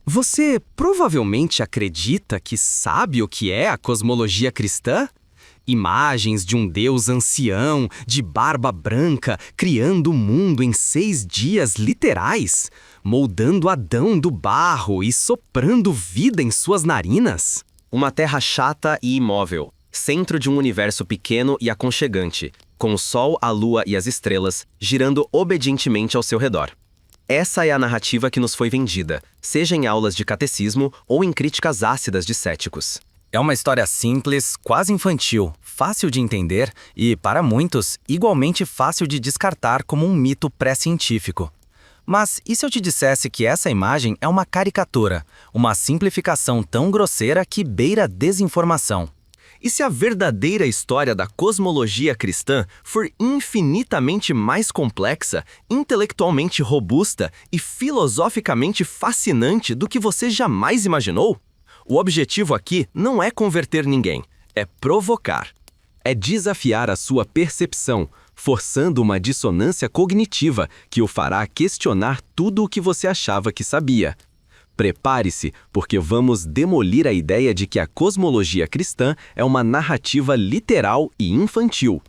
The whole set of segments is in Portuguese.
Você provavelmente acredita que sabe o que é a cosmologia cristã? Imagens de um Deus ancião, de barba branca, criando o mundo em 6 dias literais, moldando Adão do barro e soprando vida em suas narinas. Uma terra chata e imóvel, centro de um universo pequeno e aconchegante, com o Sol, a Lua e as estrelas girando obedientemente ao seu redor. Essa é a narrativa que nos foi vendida, seja em aulas de catecismo ou em críticas ácidas de céticos. É uma história simples, quase infantil, fácil de entender e, para muitos, igualmente fácil de descartar como um mito pré-científico. Mas e se eu te dissesse que essa imagem é uma caricatura, uma simplificação tão grosseira que beira a desinformação? E se a verdadeira história da cosmologia cristã for infinitamente mais complexa, intelectualmente robusta e filosoficamente fascinante do que você jamais imaginou? O objetivo aqui não é converter ninguém, é provocar. É desafiar a sua percepção, forçando uma dissonância cognitiva que o fará questionar tudo o que você achava que sabia. Prepare-se, porque vamos demolir a ideia de que a cosmologia cristã é uma narrativa literal e infantil.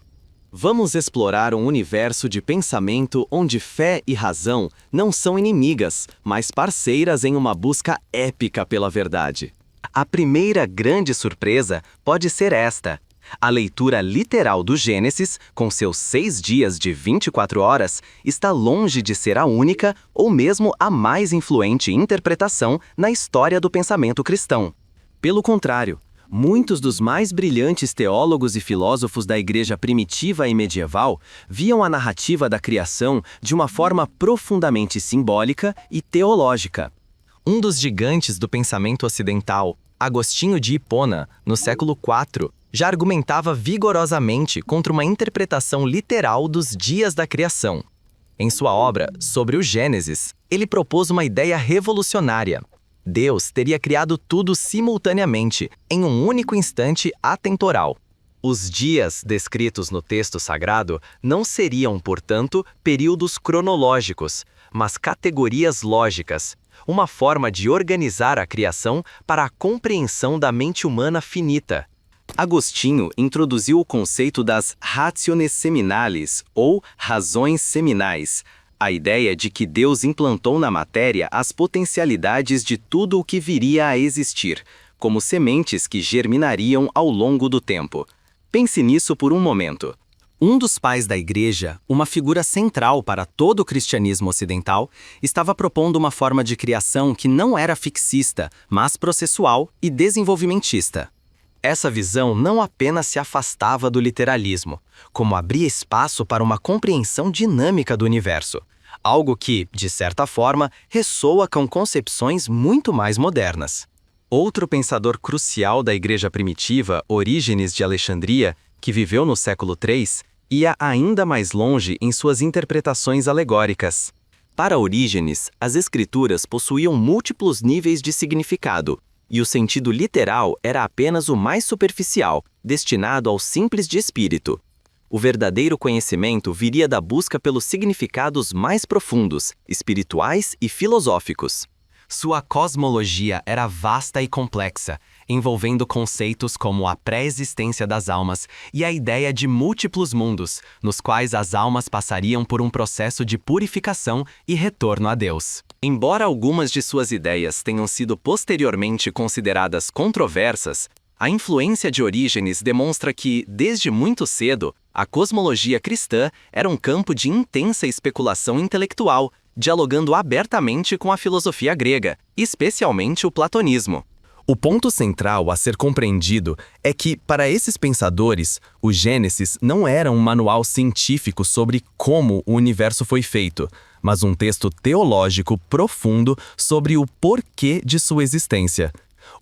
Vamos explorar um universo de pensamento onde fé e razão não são inimigas, mas parceiras em uma busca épica pela verdade. A primeira grande surpresa pode ser esta. A leitura literal do Gênesis, com seus 6 dias de 24 horas, está longe de ser a única ou mesmo a mais influente interpretação na história do pensamento cristão. Pelo contrário, muitos dos mais brilhantes teólogos e filósofos da igreja primitiva e medieval viam a narrativa da criação de uma forma profundamente simbólica e teológica. Um dos gigantes do pensamento ocidental, Agostinho de Hipona, no século IV, já argumentava vigorosamente contra uma interpretação literal dos dias da criação. Em sua obra Sobre o Gênesis, ele propôs uma ideia revolucionária. Deus teria criado tudo simultaneamente, em um único instante atemporal. Os dias descritos no texto sagrado não seriam, portanto, períodos cronológicos, mas categorias lógicas, uma forma de organizar a criação para a compreensão da mente humana finita. Agostinho introduziu o conceito das rationes seminales, ou razões seminais, a ideia de que Deus implantou na matéria as potencialidades de tudo o que viria a existir, como sementes que germinariam ao longo do tempo. Pense nisso por um momento. Um dos pais da igreja, uma figura central para todo o cristianismo ocidental, estava propondo uma forma de criação que não era fixista, mas processual e desenvolvimentista. Essa visão não apenas se afastava do literalismo, como abria espaço para uma compreensão dinâmica do universo, algo que, de certa forma, ressoa com concepções muito mais modernas. Outro pensador crucial da igreja primitiva, Orígenes de Alexandria, que viveu no século III, ia ainda mais longe em suas interpretações alegóricas. Para Orígenes, as escrituras possuíam múltiplos níveis de significado, e o sentido literal era apenas o mais superficial, destinado ao simples de espírito. O verdadeiro conhecimento viria da busca pelos significados mais profundos, espirituais e filosóficos. Sua cosmologia era vasta e complexa, envolvendo conceitos como a pré-existência das almas e a ideia de múltiplos mundos, nos quais as almas passariam por um processo de purificação e retorno a Deus. Embora algumas de suas ideias tenham sido posteriormente consideradas controversas, a influência de Orígenes demonstra que, desde muito cedo, a cosmologia cristã era um campo de intensa especulação intelectual, dialogando abertamente com a filosofia grega, especialmente o platonismo. O ponto central a ser compreendido é que, para esses pensadores, o Gênesis não era um manual científico sobre como o universo foi feito, mas um texto teológico profundo sobre o porquê de sua existência.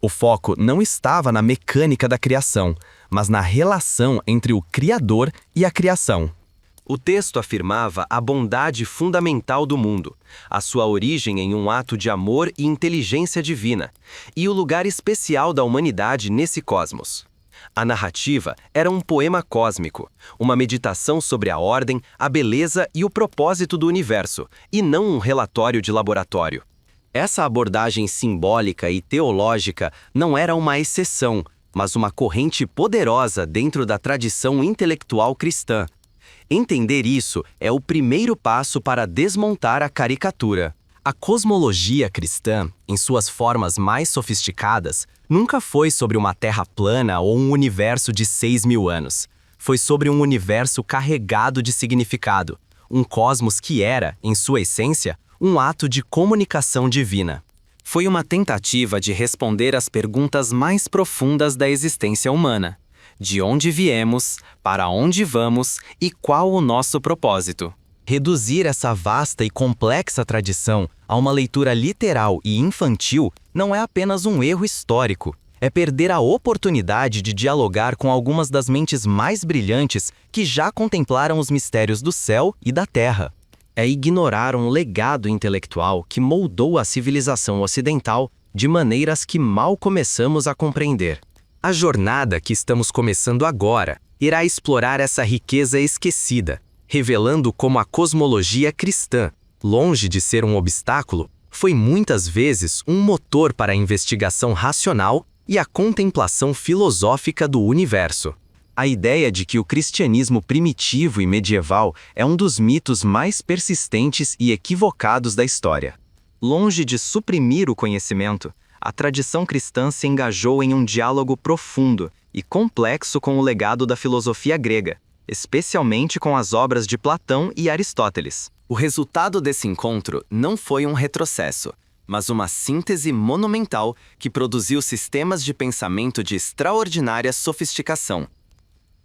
O foco não estava na mecânica da criação, mas na relação entre o Criador e a criação. O texto afirmava a bondade fundamental do mundo, a sua origem em um ato de amor e inteligência divina, e o lugar especial da humanidade nesse cosmos. A narrativa era um poema cósmico, uma meditação sobre a ordem, a beleza e o propósito do universo, e não um relatório de laboratório. Essa abordagem simbólica e teológica não era uma exceção, mas uma corrente poderosa dentro da tradição intelectual cristã. Entender isso é o primeiro passo para desmontar a caricatura. A cosmologia cristã, em suas formas mais sofisticadas, nunca foi sobre uma terra plana ou um universo de 6.000 anos. Foi sobre um universo carregado de significado, um cosmos que era, em sua essência, um ato de comunicação divina. Foi uma tentativa de responder às perguntas mais profundas da existência humana. De onde viemos, para onde vamos e qual o nosso propósito. Reduzir essa vasta e complexa tradição a uma leitura literal e infantil não é apenas um erro histórico, é perder a oportunidade de dialogar com algumas das mentes mais brilhantes que já contemplaram os mistérios do céu e da terra. É ignorar um legado intelectual que moldou a civilização ocidental de maneiras que mal começamos a compreender. A jornada que estamos começando agora irá explorar essa riqueza esquecida, revelando como a cosmologia cristã, longe de ser um obstáculo, foi muitas vezes um motor para a investigação racional e a contemplação filosófica do universo. A ideia de que o cristianismo primitivo e medieval é um dos mitos mais persistentes e equivocados da história. Longe de suprimir o conhecimento, a tradição cristã se engajou em um diálogo profundo e complexo com o legado da filosofia grega, especialmente com as obras de Platão e Aristóteles. O resultado desse encontro não foi um retrocesso, mas uma síntese monumental que produziu sistemas de pensamento de extraordinária sofisticação.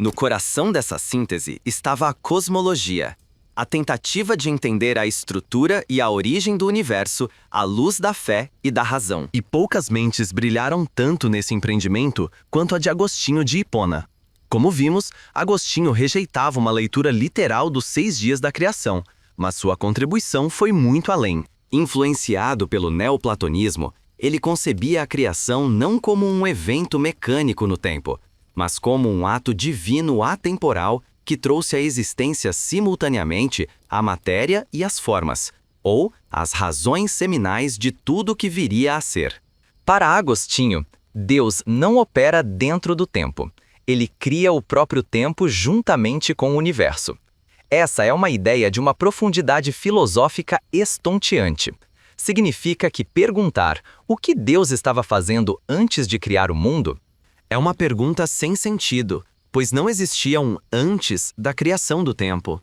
No coração dessa síntese estava a cosmologia, a tentativa de entender a estrutura e a origem do universo à luz da fé e da razão. E poucas mentes brilharam tanto nesse empreendimento quanto a de Agostinho de Hipona. Como vimos, Agostinho rejeitava uma leitura literal dos 6 dias da criação, mas sua contribuição foi muito além. Influenciado pelo neoplatonismo, ele concebia a criação não como um evento mecânico no tempo, mas como um ato divino atemporal que trouxe à existência simultaneamente a matéria e as formas, ou as razões seminais de tudo que viria a ser. Para Agostinho, Deus não opera dentro do tempo. Ele cria o próprio tempo juntamente com o universo. Essa é uma ideia de uma profundidade filosófica estonteante. Significa que perguntar o que Deus estava fazendo antes de criar o mundo é uma pergunta sem sentido, pois não existia um antes da criação do tempo.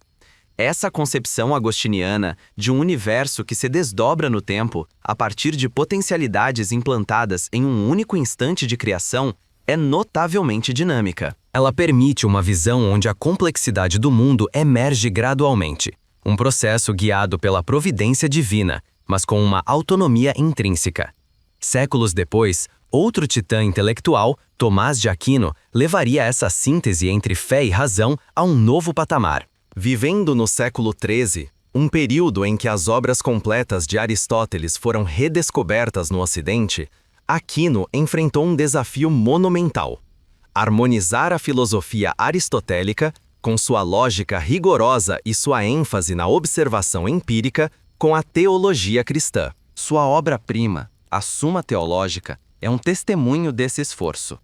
Essa concepção agostiniana de um universo que se desdobra no tempo a partir de potencialidades implantadas em um único instante de criação é notavelmente dinâmica. Ela permite uma visão onde a complexidade do mundo emerge gradualmente, um processo guiado pela providência divina, mas com uma autonomia intrínseca. Séculos depois, outro titã intelectual, Tomás de Aquino, levaria essa síntese entre fé e razão a um novo patamar. Vivendo no século XIII, um período em que as obras completas de Aristóteles foram redescobertas no Ocidente, Aquino enfrentou um desafio monumental: harmonizar a filosofia aristotélica, com sua lógica rigorosa e sua ênfase na observação empírica, com a teologia cristã. Sua obra-prima, a Suma Teológica, é um testemunho desse esforço.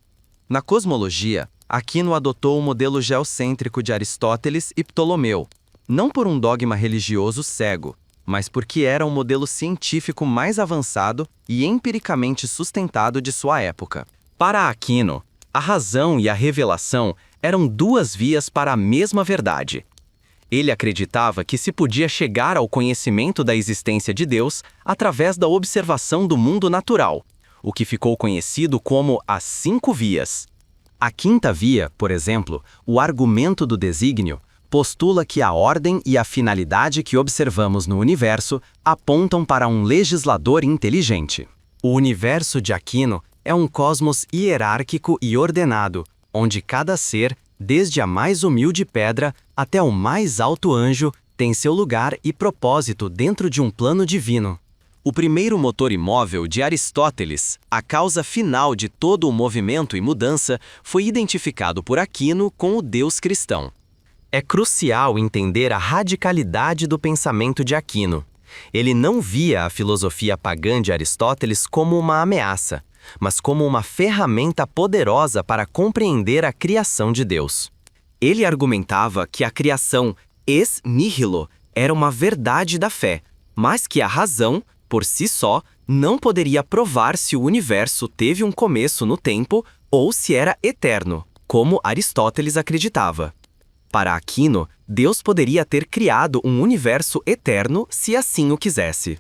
Na cosmologia, Aquino adotou o modelo geocêntrico de Aristóteles e Ptolomeu, não por um dogma religioso cego, mas porque era o modelo científico mais avançado e empiricamente sustentado de sua época. Para Aquino, a razão e a revelação eram duas vias para a mesma verdade. Ele acreditava que se podia chegar ao conhecimento da existência de Deus através da observação do mundo natural, o que ficou conhecido como as 5 vias. A quinta via, por exemplo, o argumento do desígnio, postula que a ordem e a finalidade que observamos no universo apontam para um legislador inteligente. O universo de Aquino é um cosmos hierárquico e ordenado, onde cada ser, desde a mais humilde pedra até o mais alto anjo, tem seu lugar e propósito dentro de um plano divino. O primeiro motor imóvel de Aristóteles, a causa final de todo o movimento e mudança, foi identificado por Aquino com o Deus cristão. É crucial entender a radicalidade do pensamento de Aquino. Ele não via a filosofia pagã de Aristóteles como uma ameaça, mas como uma ferramenta poderosa para compreender a criação de Deus. Ele argumentava que a criação ex nihilo era uma verdade da fé, mas que a razão, por si só, não poderia provar se o universo teve um começo no tempo ou se era eterno, como Aristóteles acreditava. Para Aquino, Deus poderia ter criado um universo eterno se assim o quisesse.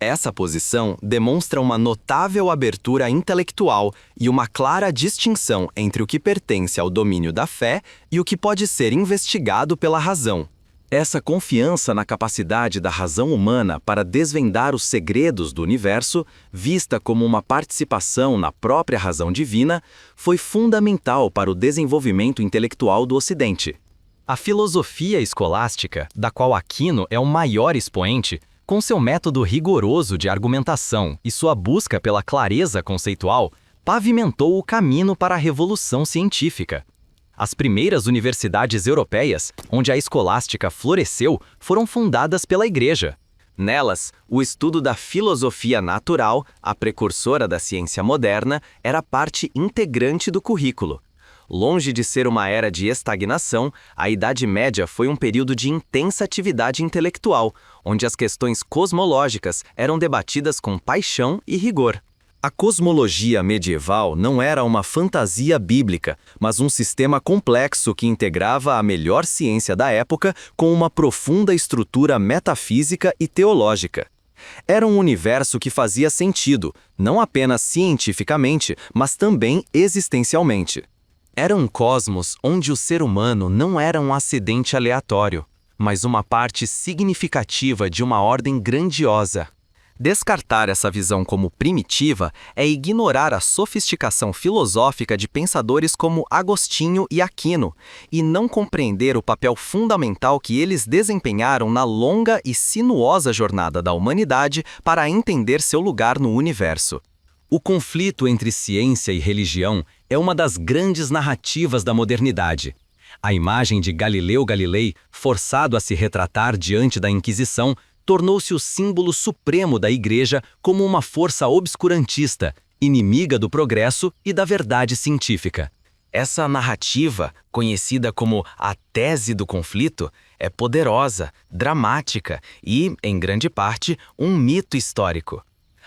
Essa posição demonstra uma notável abertura intelectual e uma clara distinção entre o que pertence ao domínio da fé e o que pode ser investigado pela razão. Essa confiança na capacidade da razão humana para desvendar os segredos do universo, vista como uma participação na própria razão divina, foi fundamental para o desenvolvimento intelectual do Ocidente. A filosofia escolástica, da qual Aquino é o maior expoente, com seu método rigoroso de argumentação e sua busca pela clareza conceitual, pavimentou o caminho para a revolução científica. As primeiras universidades europeias, onde a escolástica floresceu, foram fundadas pela Igreja. Nelas, o estudo da filosofia natural, a precursora da ciência moderna, era parte integrante do currículo. Longe de ser uma era de estagnação, a Idade Média foi um período de intensa atividade intelectual, onde as questões cosmológicas eram debatidas com paixão e rigor. A cosmologia medieval não era uma fantasia bíblica, mas um sistema complexo que integrava a melhor ciência da época com uma profunda estrutura metafísica e teológica. Era um universo que fazia sentido, não apenas cientificamente, mas também existencialmente. Era um cosmos onde o ser humano não era um acidente aleatório, mas uma parte significativa de uma ordem grandiosa. Descartar essa visão como primitiva é ignorar a sofisticação filosófica de pensadores como Agostinho e Aquino, e não compreender o papel fundamental que eles desempenharam na longa e sinuosa jornada da humanidade para entender seu lugar no universo. O conflito entre ciência e religião é uma das grandes narrativas da modernidade. A imagem de Galileu Galilei, forçado a se retratar diante da Inquisição, tornou-se o símbolo supremo da Igreja como uma força obscurantista, inimiga do progresso e da verdade científica. Essa narrativa, conhecida como a tese do conflito, é poderosa, dramática e, em grande parte, um mito histórico.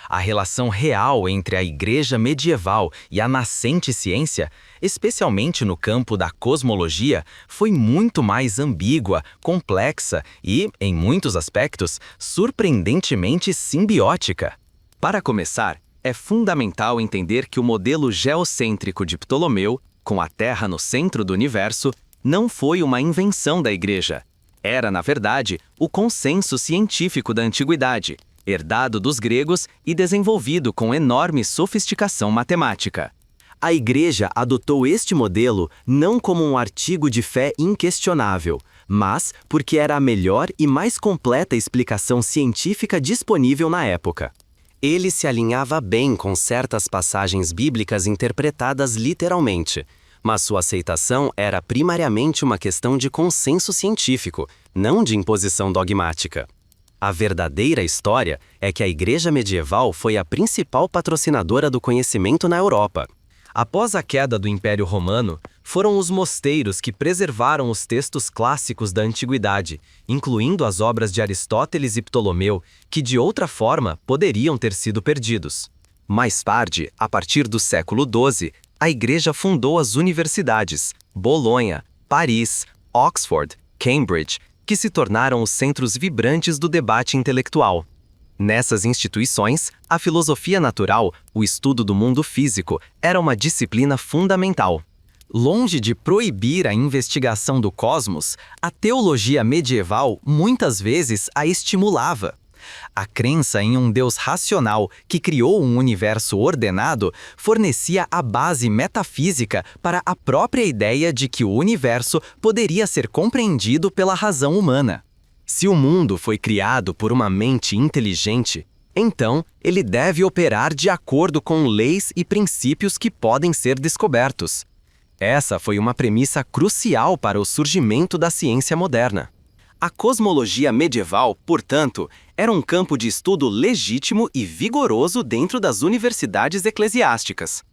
A relação real entre a Igreja medieval e a nascente ciência, especialmente no campo da cosmologia, foi muito mais ambígua, complexa e, em muitos aspectos, surpreendentemente simbiótica. Para começar, é fundamental entender que o modelo geocêntrico de Ptolomeu, com a Terra no centro do universo, não foi uma invenção da Igreja. Era, na verdade, o consenso científico da antiguidade, herdado dos gregos e desenvolvido com enorme sofisticação matemática. A Igreja adotou este modelo não como um artigo de fé inquestionável, mas porque era a melhor e mais completa explicação científica disponível na época. Ele se alinhava bem com certas passagens bíblicas interpretadas literalmente, mas sua aceitação era primariamente uma questão de consenso científico, não de imposição dogmática. A verdadeira história é que a Igreja medieval foi a principal patrocinadora do conhecimento na Europa. Após a queda do Império Romano, foram os mosteiros que preservaram os textos clássicos da antiguidade, incluindo as obras de Aristóteles e Ptolomeu, que de outra forma poderiam ter sido perdidos. Mais tarde, a partir do século XII, a Igreja fundou as universidades Bolonha, Paris, Oxford, Cambridge, que se tornaram os centros vibrantes do debate intelectual. Nessas instituições, a filosofia natural, o estudo do mundo físico, era uma disciplina fundamental. Longe de proibir a investigação do cosmos, a teologia medieval muitas vezes a estimulava. A crença em um Deus racional que criou um universo ordenado fornecia a base metafísica para a própria ideia de que o universo poderia ser compreendido pela razão humana. Se o mundo foi criado por uma mente inteligente, então ele deve operar de acordo com leis e princípios que podem ser descobertos. Essa foi uma premissa crucial para o surgimento da ciência moderna. A cosmologia medieval, portanto, era um campo de estudo legítimo e vigoroso dentro das universidades eclesiásticas.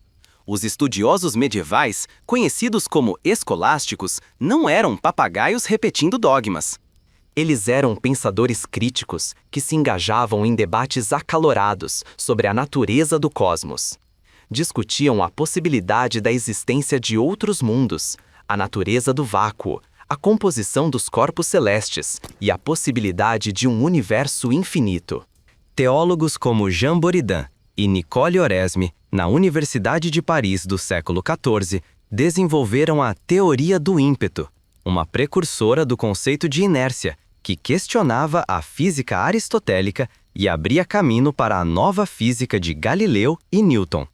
Os estudiosos medievais, conhecidos como escolásticos, não eram papagaios repetindo dogmas. Eles eram pensadores críticos que se engajavam em debates acalorados sobre a natureza do cosmos. Discutiam a possibilidade da existência de outros mundos, a natureza do vácuo, a composição dos corpos celestes e a possibilidade de um universo infinito. Teólogos como Jean Buridan e Nicole Oresme, na Universidade de Paris do século XIV, desenvolveram a teoria do ímpeto, uma precursora do conceito de inércia, que questionava a física aristotélica e abria caminho para a nova física de Galileu e Newton.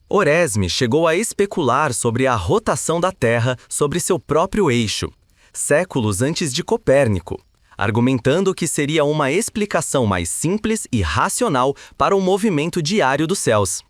Oresme chegou a especular sobre a rotação da Terra sobre seu próprio eixo, séculos antes de Copérnico, argumentando que seria uma explicação mais simples e racional para o movimento diário dos céus.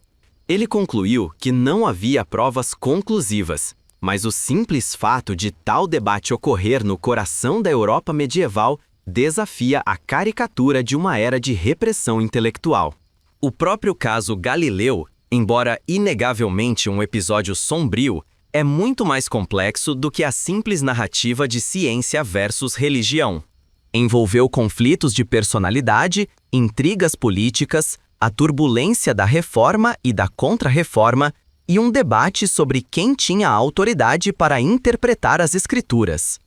Ele concluiu que não havia provas conclusivas, mas o simples fato de tal debate ocorrer no coração da Europa medieval desafia a caricatura de uma era de repressão intelectual. O próprio caso Galileu, embora inegavelmente um episódio sombrio, é muito mais complexo do que a simples narrativa de ciência versus religião. Envolveu conflitos de personalidade, intrigas políticas, a turbulência da reforma e da contra-reforma e um debate sobre quem tinha a autoridade para interpretar as escrituras.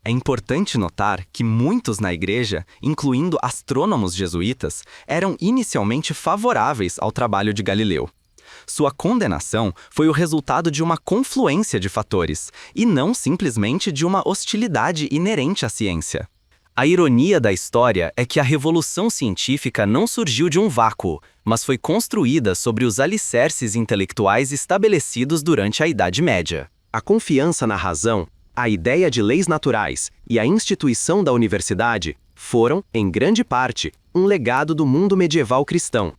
É importante notar que muitos na igreja, incluindo astrônomos jesuítas, eram inicialmente favoráveis ao trabalho de Galileu. Sua condenação foi o resultado de uma confluência de fatores, e não simplesmente de uma hostilidade inerente à ciência. A ironia da história é que a revolução científica não surgiu de um vácuo, mas foi construída sobre os alicerces intelectuais estabelecidos durante a Idade Média. A confiança na razão, a ideia de leis naturais e a instituição da universidade foram, em grande parte, um legado do mundo medieval cristão.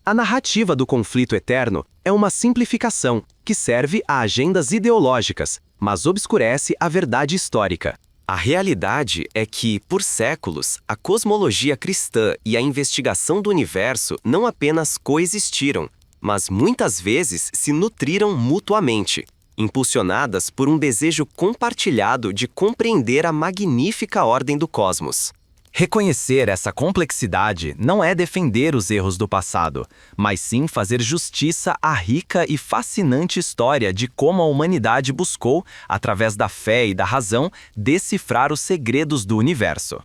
A narrativa do conflito eterno é uma simplificação que serve a agendas ideológicas, mas obscurece a verdade histórica. A realidade é que, por séculos, a cosmologia cristã e a investigação do universo não apenas coexistiram, mas muitas vezes se nutriram mutuamente, impulsionadas por um desejo compartilhado de compreender a magnífica ordem do cosmos. Reconhecer essa complexidade não é defender os erros do passado, mas sim fazer justiça à rica e fascinante história de como a humanidade buscou, através da fé e da razão, decifrar os segredos do universo.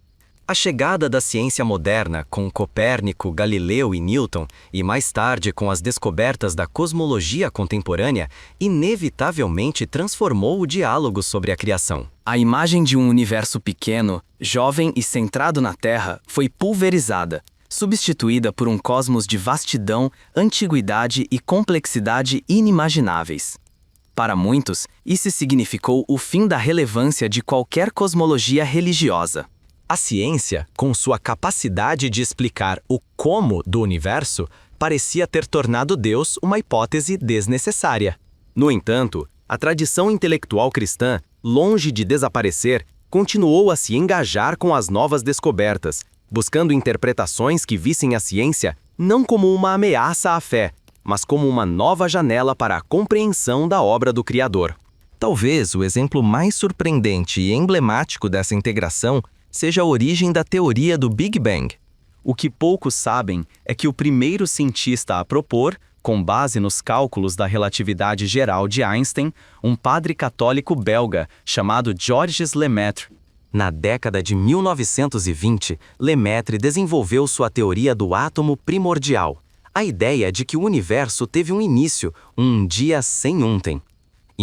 A chegada da ciência moderna com Copérnico, Galileu e Newton, e mais tarde com as descobertas da cosmologia contemporânea, inevitavelmente transformou o diálogo sobre a criação. A imagem de um universo pequeno, jovem e centrado na Terra foi pulverizada, substituída por um cosmos de vastidão, antiguidade e complexidade inimagináveis. Para muitos, isso significou o fim da relevância de qualquer cosmologia religiosa. A ciência, com sua capacidade de explicar o como do universo, parecia ter tornado Deus uma hipótese desnecessária. No entanto, a tradição intelectual cristã, longe de desaparecer, continuou a se engajar com as novas descobertas, buscando interpretações que vissem a ciência não como uma ameaça à fé, mas como uma nova janela para a compreensão da obra do Criador. Talvez o exemplo mais surpreendente e emblemático dessa integração seja a origem da teoria do Big Bang. O que poucos sabem é que o primeiro cientista a propor, com base nos cálculos da relatividade geral de Einstein, um padre católico belga chamado Georges Lemaitre. Na década de 1920, Lemaitre desenvolveu sua teoria do átomo primordial, a ideia de que o universo teve um início, um dia sem ontem.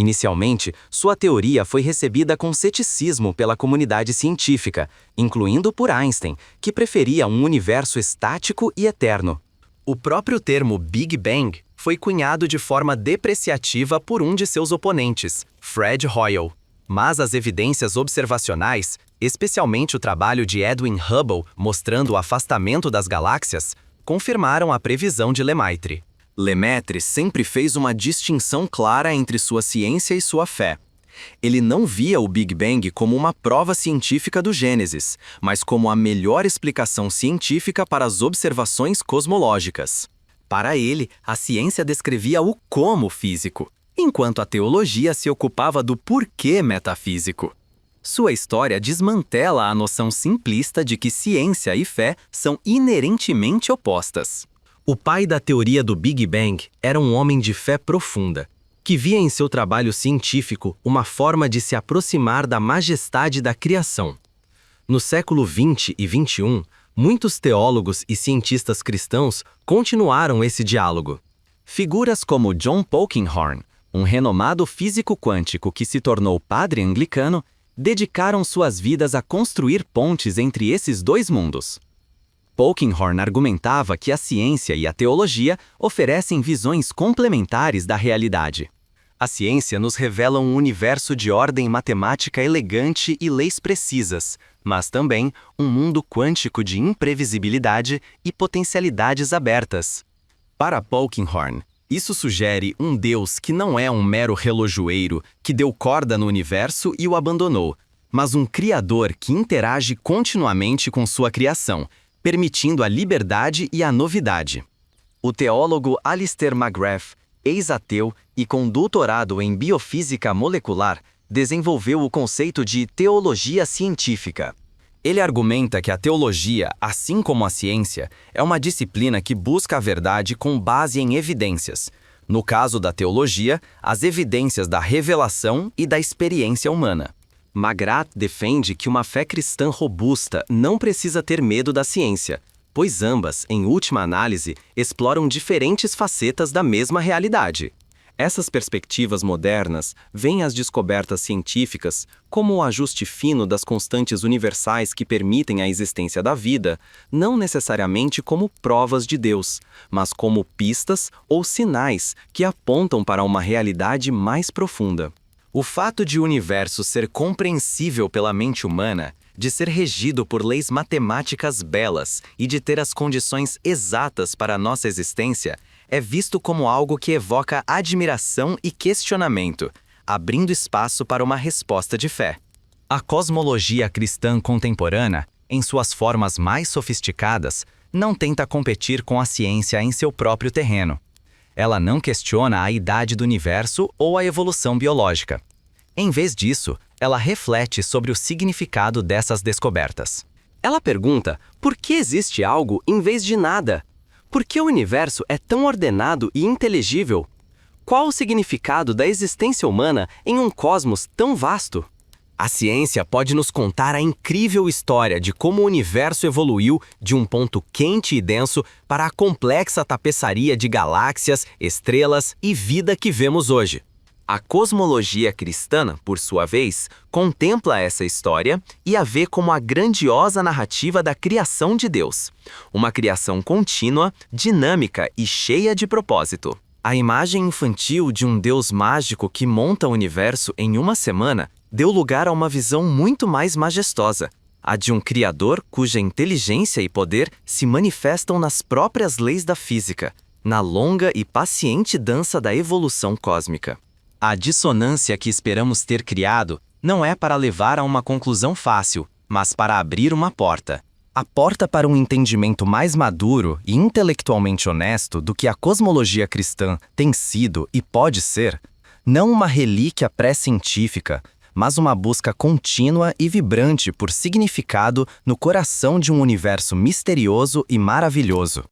Inicialmente, sua teoria foi recebida com ceticismo pela comunidade científica, incluindo por Einstein, que preferia um universo estático e eterno. O próprio termo Big Bang foi cunhado de forma depreciativa por um de seus oponentes, Fred Hoyle. Mas as evidências observacionais, especialmente o trabalho de Edwin Hubble mostrando o afastamento das galáxias, confirmaram a previsão de Lemaitre. Lemaitre sempre fez uma distinção clara entre sua ciência e sua fé. Ele não via o Big Bang como uma prova científica do Gênesis, mas como a melhor explicação científica para as observações cosmológicas. Para ele, a ciência descrevia o como físico, enquanto a teologia se ocupava do porquê metafísico. Sua história desmantela a noção simplista de que ciência e fé são inerentemente opostas. O pai da teoria do Big Bang era um homem de fé profunda, que via em seu trabalho científico uma forma de se aproximar da majestade da criação. No século XX e XXI, muitos teólogos e cientistas cristãos continuaram esse diálogo. Figuras como John Polkinghorne, um renomado físico quântico que se tornou padre anglicano, dedicaram suas vidas a construir pontes entre esses dois mundos. Polkinghorne argumentava que a ciência e a teologia oferecem visões complementares da realidade. A ciência nos revela um universo de ordem matemática elegante e leis precisas, mas também um mundo quântico de imprevisibilidade e potencialidades abertas. Para Polkinghorne, isso sugere um Deus que não é um mero relojoeiro que deu corda no universo e o abandonou, mas um Criador que interage continuamente com sua criação, permitindo a liberdade e a novidade. O teólogo Alistair McGrath, ex-ateu e com doutorado em biofísica molecular, desenvolveu o conceito de teologia científica. Ele argumenta que a teologia, assim como a ciência, é uma disciplina que busca a verdade com base em evidências. No caso da teologia, as evidências da revelação e da experiência humana. McGrath defende que uma fé cristã robusta não precisa ter medo da ciência, pois ambas, em última análise, exploram diferentes facetas da mesma realidade. Essas perspectivas modernas veem as descobertas científicas como o ajuste fino das constantes universais que permitem a existência da vida, não necessariamente como provas de Deus, mas como pistas ou sinais que apontam para uma realidade mais profunda. O fato de o universo ser compreensível pela mente humana, de ser regido por leis matemáticas belas e de ter as condições exatas para a nossa existência, é visto como algo que evoca admiração e questionamento, abrindo espaço para uma resposta de fé. A cosmologia cristã contemporânea, em suas formas mais sofisticadas, não tenta competir com a ciência em seu próprio terreno. Ela não questiona a idade do universo ou a evolução biológica. Em vez disso, ela reflete sobre o significado dessas descobertas. Ela pergunta por que existe algo em vez de nada? Por que o universo é tão ordenado e inteligível? Qual o significado da existência humana em um cosmos tão vasto? A ciência pode nos contar a incrível história de como o universo evoluiu de um ponto quente e denso para a complexa tapeçaria de galáxias, estrelas e vida que vemos hoje. A cosmologia cristã, por sua vez, contempla essa história e a vê como a grandiosa narrativa da criação de Deus. Uma criação contínua, dinâmica e cheia de propósito. A imagem infantil de um Deus mágico que monta o universo em uma semana deu lugar a uma visão muito mais majestosa, a de um Criador cuja inteligência e poder se manifestam nas próprias leis da física, na longa e paciente dança da evolução cósmica. A dissonância que esperamos ter criado não é para levar a uma conclusão fácil, mas para abrir uma porta. A porta para um entendimento mais maduro e intelectualmente honesto do que a cosmologia cristã tem sido e pode ser, não uma relíquia pré-científica, mas uma busca contínua e vibrante por significado no coração de um universo misterioso e maravilhoso.